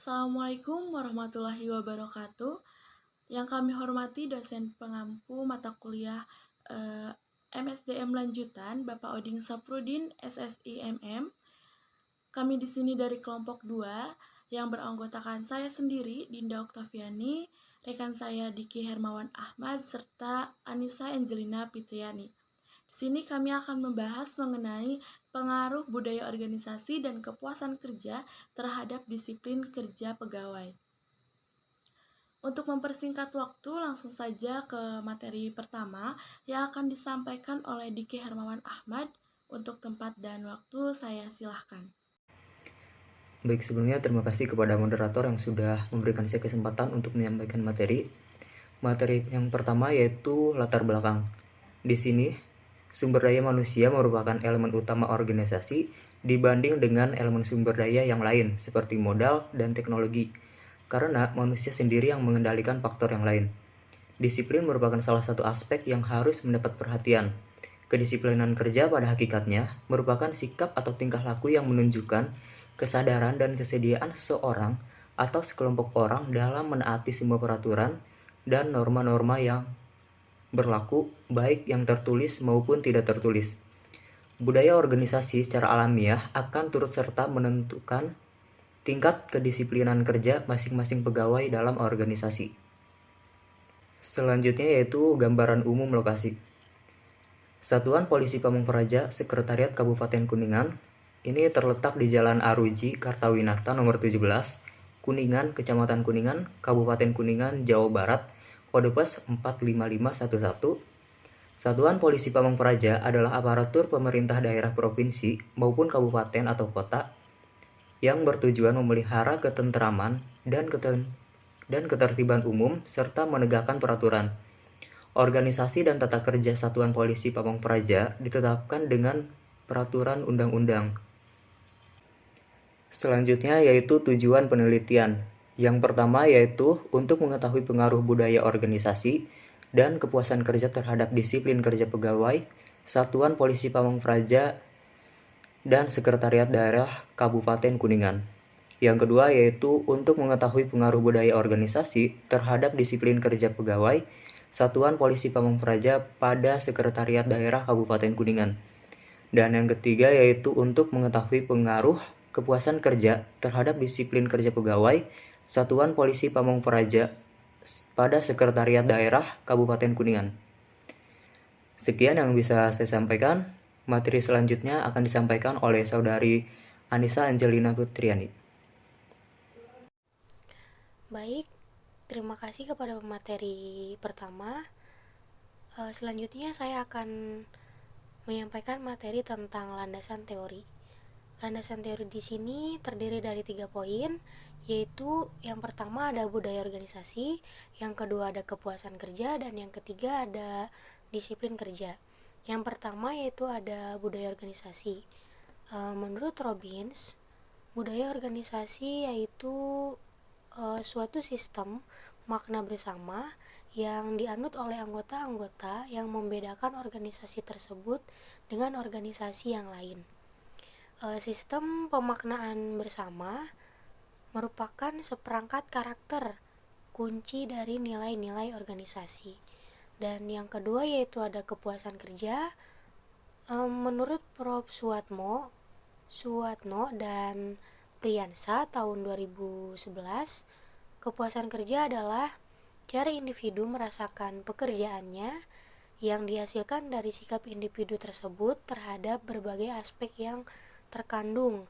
Assalamualaikum warahmatullahi wabarakatuh. Yang kami hormati dosen pengampu mata kuliah MSDM lanjutan Bapak Oding Saprudin SSIMM. Kami di sini dari kelompok 2 yang beranggotakan saya sendiri Dinda Oktaviani, rekan saya Diki Hermawan Ahmad serta Anissa Angelina Fitriani. Di sini kami akan membahas mengenai pengaruh budaya organisasi dan kepuasan kerja terhadap disiplin kerja pegawai. Untuk mempersingkat waktu, langsung saja ke materi pertama yang akan disampaikan oleh Diki Hermawan Ahmad. Untuk tempat dan waktu, saya silahkan. Baik, sebelumnya terima kasih kepada moderator yang sudah memberikan saya kesempatan untuk menyampaikan materi. Materi yang pertama yaitu latar belakang. Di sini, sumber daya manusia merupakan elemen utama organisasi dibanding dengan elemen sumber daya yang lain seperti modal dan teknologi, karena manusia sendiri yang mengendalikan faktor yang lain. Disiplin merupakan salah satu aspek yang harus mendapat perhatian. Kedisiplinan kerja pada hakikatnya merupakan sikap atau tingkah laku yang menunjukkan kesadaran dan kesediaan seseorang atau sekelompok orang dalam menaati semua peraturan dan norma-norma yang berlaku, baik yang tertulis maupun tidak tertulis. Budaya organisasi secara alamiah akan turut serta menentukan tingkat kedisiplinan kerja masing-masing pegawai dalam organisasi. Selanjutnya yaitu gambaran umum lokasi. Satuan Polisi Pamung Praja, Sekretariat Kabupaten Kuningan, ini terletak di Jalan Aruji, Kartawinata nomor 17, Kuningan, Kecamatan Kuningan, Kabupaten Kuningan, Jawa Barat, kode pos 45511. Satuan Polisi Pamung Praja adalah aparatur pemerintah daerah provinsi maupun kabupaten atau kota yang bertujuan memelihara ketentraman dan ketertiban umum serta menegakkan peraturan. Organisasi dan tata kerja Satuan Polisi Pamung Praja ditetapkan dengan peraturan undang-undang. Selanjutnya yaitu tujuan penelitian. Yang pertama yaitu untuk mengetahui pengaruh budaya organisasi dan kepuasan kerja terhadap disiplin kerja pegawai Satuan Polisi Pamung Praja dan Sekretariat Daerah Kabupaten Kuningan. Yang kedua yaitu untuk mengetahui pengaruh budaya organisasi terhadap disiplin kerja pegawai Satuan Polisi Pamung Praja pada Sekretariat Daerah Kabupaten Kuningan. Dan yang ketiga yaitu untuk mengetahui pengaruh kepuasan kerja terhadap disiplin kerja pegawai Satuan Polisi Pamung Praja pada Sekretariat Daerah Kabupaten Kuningan. Sekian yang bisa saya sampaikan. Materi selanjutnya akan disampaikan oleh Saudari Anissa Angelina Fitriani. Baik, terima kasih kepada pemateri pertama. Selanjutnya saya akan menyampaikan materi tentang landasan teori. Landasan teori di sini terdiri dari 3 poin, yaitu yang pertama ada budaya organisasi, yang kedua ada kepuasan kerja, dan yang ketiga ada disiplin kerja. Yang pertama yaitu ada budaya organisasi. Menurut Robbins, budaya organisasi yaitu suatu sistem makna bersama yang dianut oleh anggota-anggota yang membedakan organisasi tersebut dengan organisasi yang lain. Sistem pemaknaan bersama merupakan seperangkat karakter kunci dari nilai-nilai organisasi. Dan yang kedua yaitu ada kepuasan kerja. Menurut Prof. Suwatno dan Priyansa tahun 2011, kepuasan kerja adalah cara individu merasakan pekerjaannya yang dihasilkan dari sikap individu tersebut terhadap berbagai aspek yang terkandung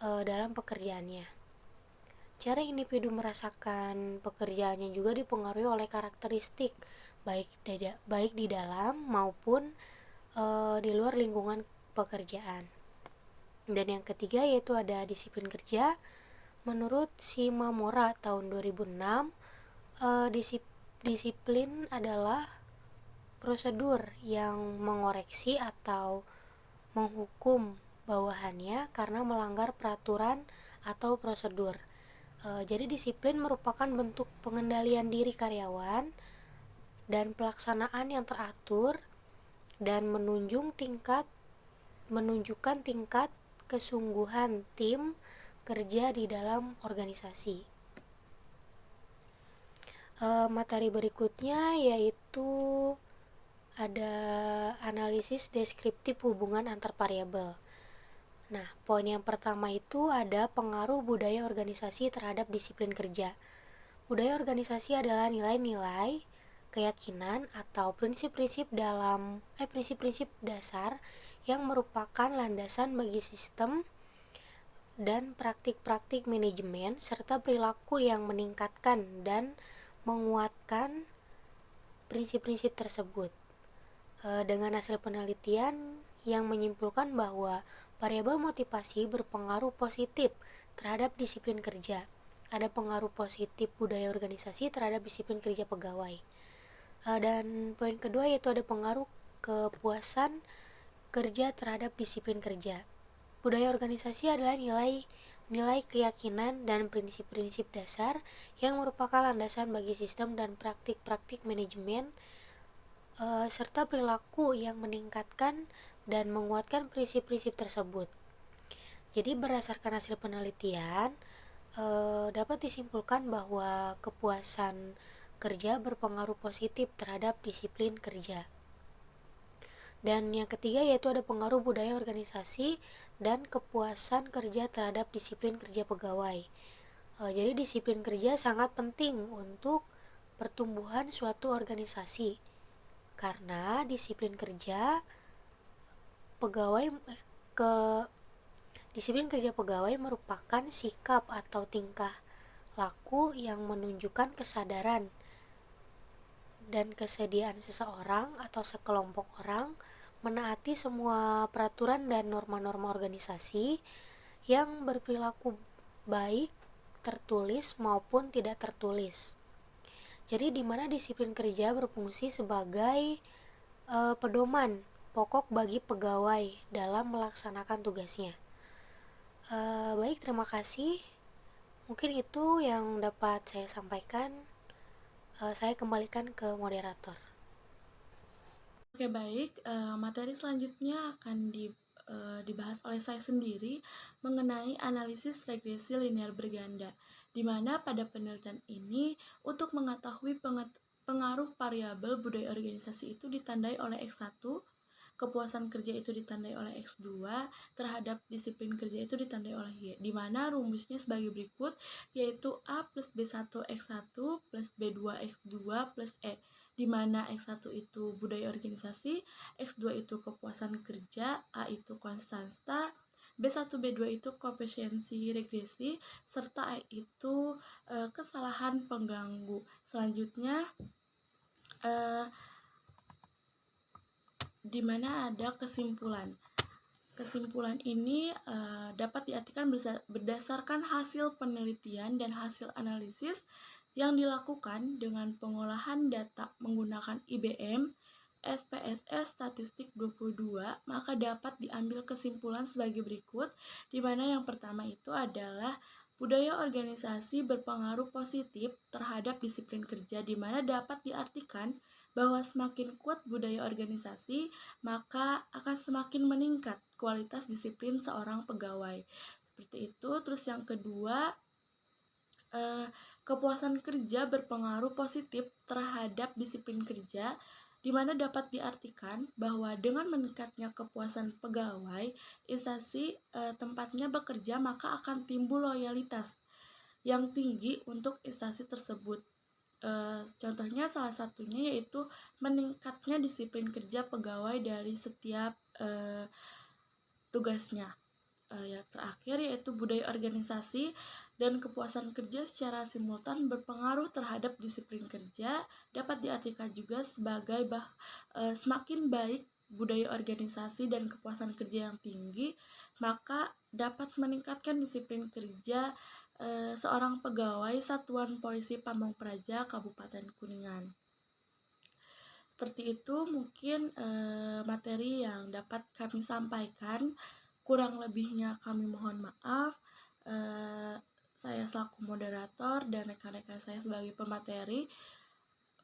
dalam pekerjaannya. Cara individu merasakan pekerjaannya juga dipengaruhi oleh karakteristik baik di dalam maupun di luar lingkungan pekerjaan. Dan yang ketiga yaitu ada disiplin kerja. Menurut Shimamura tahun 2006, disiplin adalah prosedur yang mengoreksi atau menghukum bawahannya karena melanggar peraturan atau prosedur. Jadi disiplin merupakan bentuk pengendalian diri karyawan dan pelaksanaan yang teratur dan menunjukkan tingkat kesungguhan tim kerja di dalam organisasi. Materi berikutnya yaitu ada analisis deskriptif hubungan antar variabel. Nah, poin yang pertama itu ada pengaruh budaya organisasi terhadap disiplin kerja. Budaya organisasi adalah nilai-nilai, keyakinan atau prinsip-prinsip dasar yang merupakan landasan bagi sistem dan praktik-praktik manajemen serta perilaku yang meningkatkan dan menguatkan prinsip-prinsip tersebut. Dengan hasil penelitian yang menyimpulkan bahwa variabel motivasi berpengaruh positif terhadap disiplin kerja. Ada pengaruh positif budaya organisasi terhadap disiplin kerja pegawai. Dan poin kedua yaitu ada pengaruh kepuasan kerja terhadap disiplin kerja. Budaya organisasi adalah nilai keyakinan dan prinsip-prinsip dasar yang merupakan landasan bagi sistem dan praktik-praktik manajemen serta perilaku yang meningkatkan dan menguatkan prinsip-prinsip tersebut. Jadi berdasarkan hasil penelitian dapat disimpulkan bahwa kepuasan kerja berpengaruh positif terhadap disiplin kerja. Dan yang ketiga yaitu ada pengaruh budaya organisasi dan kepuasan kerja terhadap disiplin kerja pegawai. Jadi disiplin kerja sangat penting untuk pertumbuhan suatu organisasi. Karena disiplin kerja pegawai merupakan sikap atau tingkah laku yang menunjukkan kesadaran dan kesediaan seseorang atau sekelompok orang menaati semua peraturan dan norma-norma organisasi yang berperilaku baik tertulis maupun tidak tertulis. Jadi di mana disiplin kerja berfungsi sebagai pedoman pokok bagi pegawai dalam melaksanakan tugasnya. Baik, terima kasih. Mungkin itu yang dapat saya sampaikan. Saya kembalikan ke moderator. Oke, baik. Materi selanjutnya akan dibahas oleh saya sendiri mengenai analisis regresi linear berganda, di mana pada penelitian ini untuk mengetahui pengaruh variabel budaya organisasi itu ditandai oleh X1, kepuasan kerja itu ditandai oleh X2, terhadap disiplin kerja itu ditandai oleh Y, di mana rumusnya sebagai berikut, yaitu A plus B1 X1 plus B2 X2 plus E, di mana X1 itu budaya organisasi, X2 itu kepuasan kerja, A itu konstanta, B1 B2 itu koefisiensi regresi, serta E itu kesalahan pengganggu. Selanjutnya di mana ada kesimpulan. Kesimpulan ini dapat diartikan berdasarkan hasil penelitian dan hasil analisis yang dilakukan dengan pengolahan data menggunakan IBM SPSS Statistik 22, maka dapat diambil kesimpulan sebagai berikut, di mana yang pertama itu adalah budaya organisasi berpengaruh positif terhadap disiplin kerja, di mana dapat diartikan bahwa semakin kuat budaya organisasi, maka akan semakin meningkat kualitas disiplin seorang pegawai. Seperti itu. Terus yang kedua, kepuasan kerja berpengaruh positif terhadap disiplin kerja, di mana dapat diartikan bahwa dengan meningkatnya kepuasan pegawai instansi tempatnya bekerja, maka akan timbul loyalitas yang tinggi untuk instansi tersebut. Contohnya salah satunya yaitu meningkatnya disiplin kerja pegawai dari setiap tugasnya. Yang terakhir yaitu budaya organisasi dan kepuasan kerja secara simultan berpengaruh terhadap disiplin kerja, dapat diartikan juga sebagai semakin baik budaya organisasi dan kepuasan kerja yang tinggi, maka dapat meningkatkan disiplin kerja seorang pegawai Satuan Polisi Pamong Praja Kabupaten Kuningan. Seperti itu mungkin materi yang dapat kami sampaikan. Kurang lebihnya kami mohon maaf. Saya selaku moderator dan rekan-rekan saya sebagai pemateri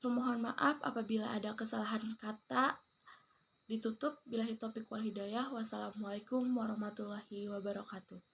memohon maaf apabila ada kesalahan kata. Ditutup. Billahi taufiq wal hidayah. Wassalamualaikum warahmatullahi wabarakatuh.